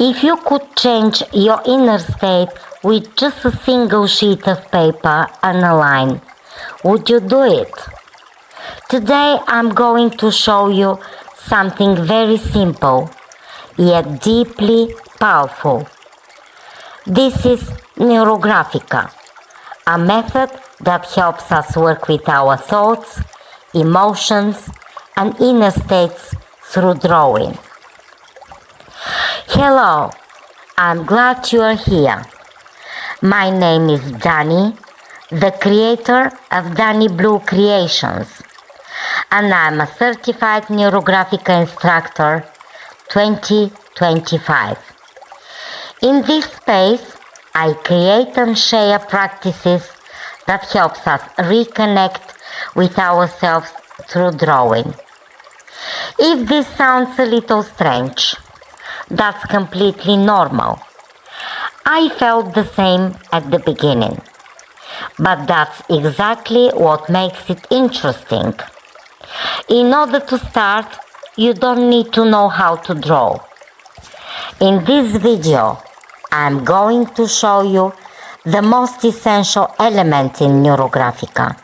If you could change your inner state with just a single sheet of paper and a line, would you do it? Today I'm going to show you something very simple, yet deeply powerful. This is Neurographica, a method that helps us work with our thoughts, emotions, and inner states through drawing. Hello, I'm glad you are here. My name is Dani, the creator of Dani Blue Creations, and I'm a certified Neurographica instructor 2025. In this space, I create and share practices that helps us reconnect with ourselves through drawing. If this sounds a little strange, that's completely normal. I felt the same at the beginning, but that's exactly what makes it interesting. In order to start, you don't need to know how to draw. In this video, I'm going to show you the most essential element in Neurographica,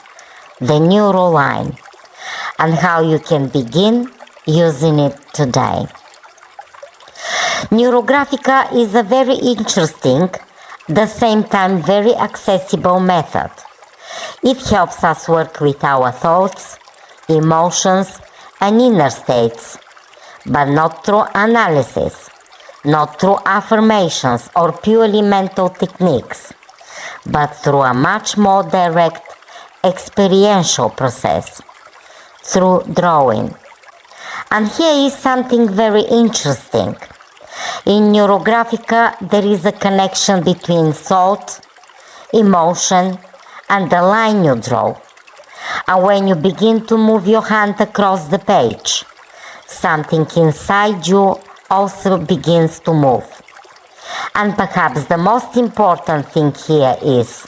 the Neuroline, and how you can begin using it today. Neurographica is a very interesting, at the same time very accessible method. It helps us work with our thoughts, emotions, and inner states, but not through analysis, not through affirmations or purely mental techniques, but through a much more direct experiential process, through drawing. And here is something very interesting. In Neurographica, there is a connection between thought, emotion, and the line you draw. And when you begin to move your hand across the page, something inside you also begins to move. And perhaps the most important thing here is,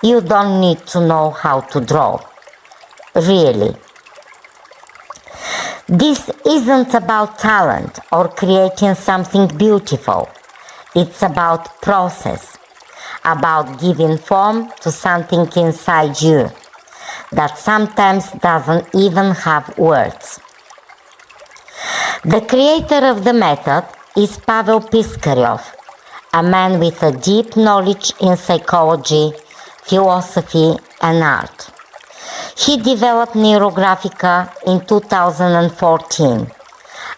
you don't need to know how to draw. Really. This isn't about talent or creating something beautiful. It's about process, about giving form to something inside you that sometimes doesn't even have words. The creator of the method is Pavel Piskarev, a man with a deep knowledge in psychology, philosophy, and art. He developed Neurographica in 2014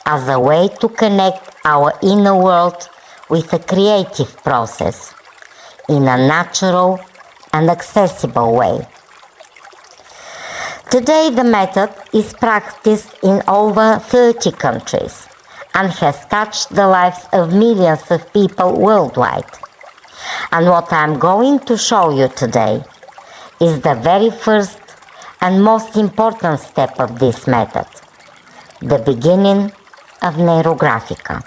as a way to connect our inner world with a creative process in a natural and accessible way. Today the method is practiced in over 30 countries and has touched the lives of millions of people worldwide. And what I'm going to show you today is the very first and most important step of this method, the beginning of Neurographica.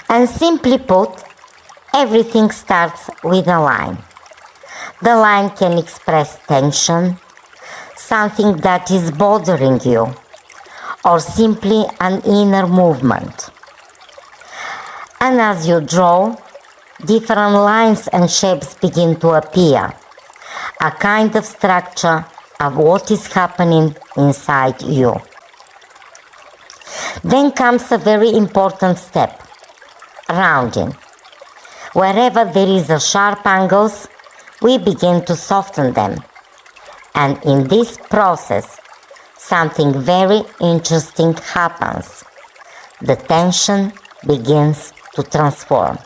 And simply put, everything starts with a line. The line can express tension, something that is bothering you, or simply an inner movement. And as you draw, different lines and shapes begin to appear, a kind of structure of what is happening inside you. Then comes a very important step, rounding. Wherever there is a sharp angles, we begin to soften them. And in this process, something very interesting happens. The tension begins to transform.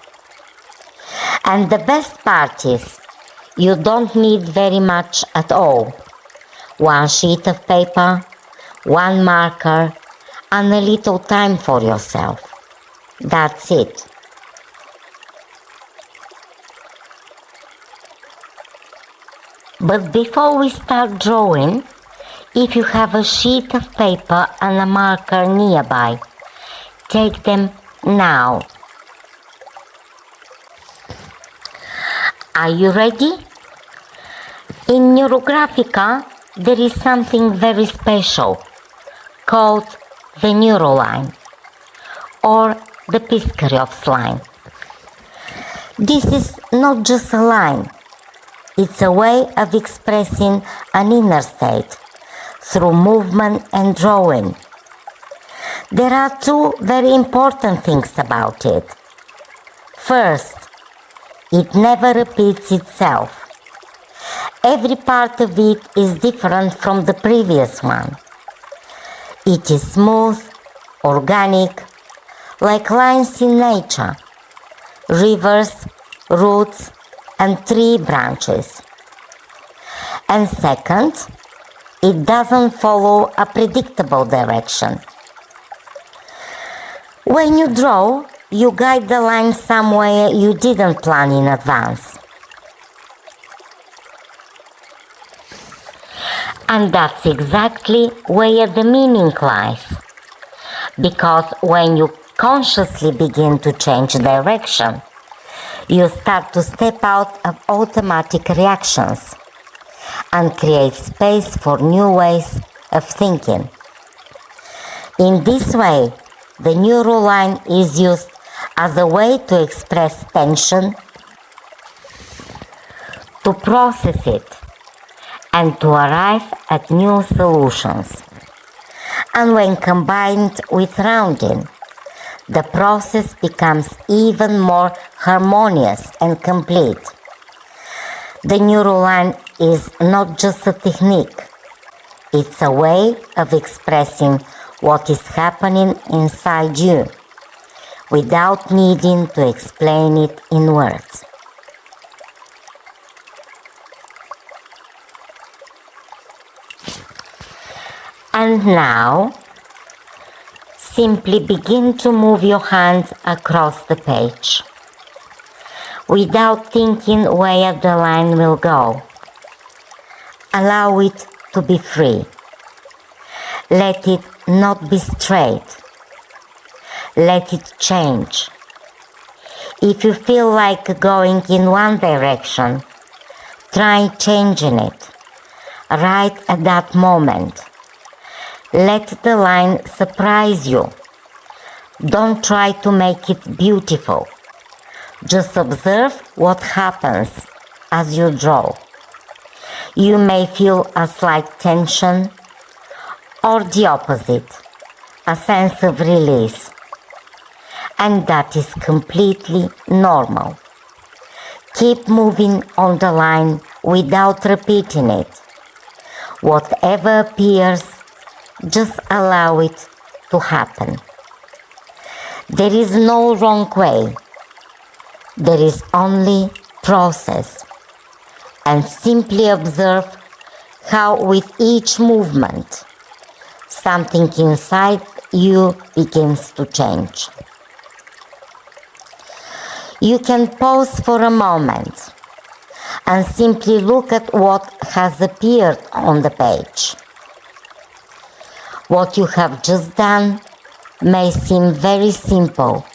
And the best part is, you don't need very much at all. One sheet of paper, one marker, and a little time for yourself. That's it. But before we start drawing, if you have a sheet of paper and a marker nearby, take them now. Are you ready? In Neurographica, there is something very special called the Neuroline, or the Piskarev line. This is not just a line, it's a way of expressing an inner state through movement and drawing. There are two very important things about it. First, it never repeats itself. Every part of it is different from the previous one. It is smooth, organic, like lines in nature, rivers, roots, and tree branches. And second, it doesn't follow a predictable direction. When you draw, you guide the line somewhere you didn't plan in advance. And that's exactly where the meaning lies. Because when you consciously begin to change direction, you start to step out of automatic reactions and create space for new ways of thinking. In this way, the Neuroline is used as a way to express tension, to process it, and to arrive at new solutions. And when combined with rounding, the process becomes even more harmonious and complete. The Neuroline is not just a technique, it's a way of expressing what is happening inside you without needing to explain it in words. And now, simply begin to move your hand across the page, without thinking where the line will go. Allow it to be free. Let it not be straight. Let it change. If you feel like going in one direction, try changing it right at that moment. Let the line surprise you. Don't try to make it beautiful. Just observe what happens as you draw. You may feel a slight tension or the opposite, a sense of release. And that is completely normal. Keep moving on the line without repeating it. Whatever appears, just allow it to happen. There is no wrong way. There is only process. And simply observe how with each movement, something inside you begins to change. You can pause for a moment and simply look at what has appeared on the page. What you have just done may seem very simple,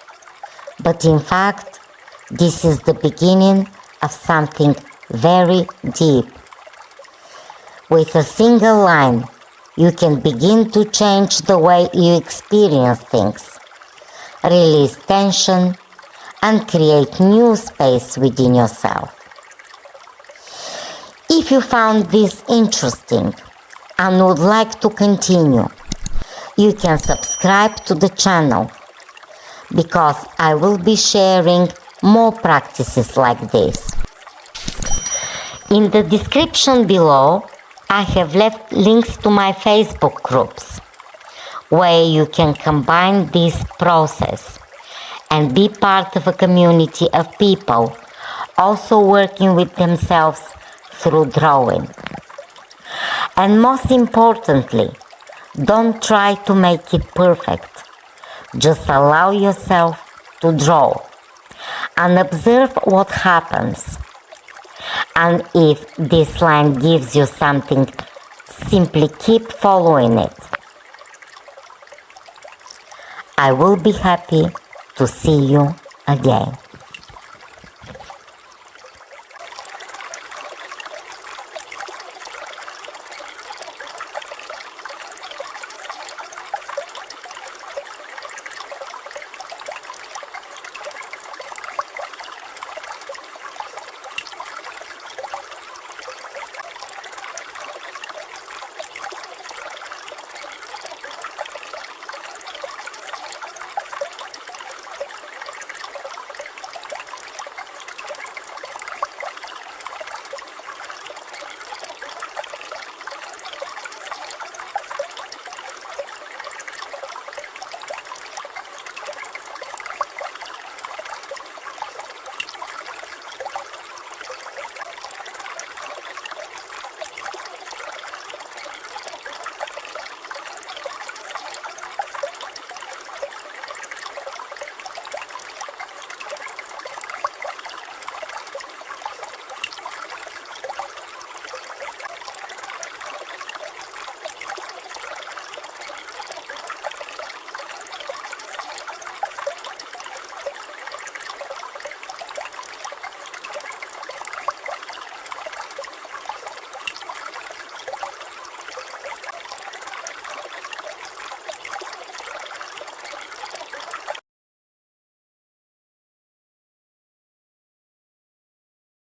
but in fact, this is the beginning of something very deep. With a single line, you can begin to change the way you experience things, release tension, and create new space within yourself. If you found this interesting and would like to continue, you can subscribe to the channel because I will be sharing more practices like this. In the description below, I have left links to my Facebook groups where you can combine this process and be part of a community of people also working with themselves through drawing. And most importantly, don't try to make it perfect. Just allow yourself to draw and observe what happens. And if this line gives you something, simply keep following it. I will be happy to see you again.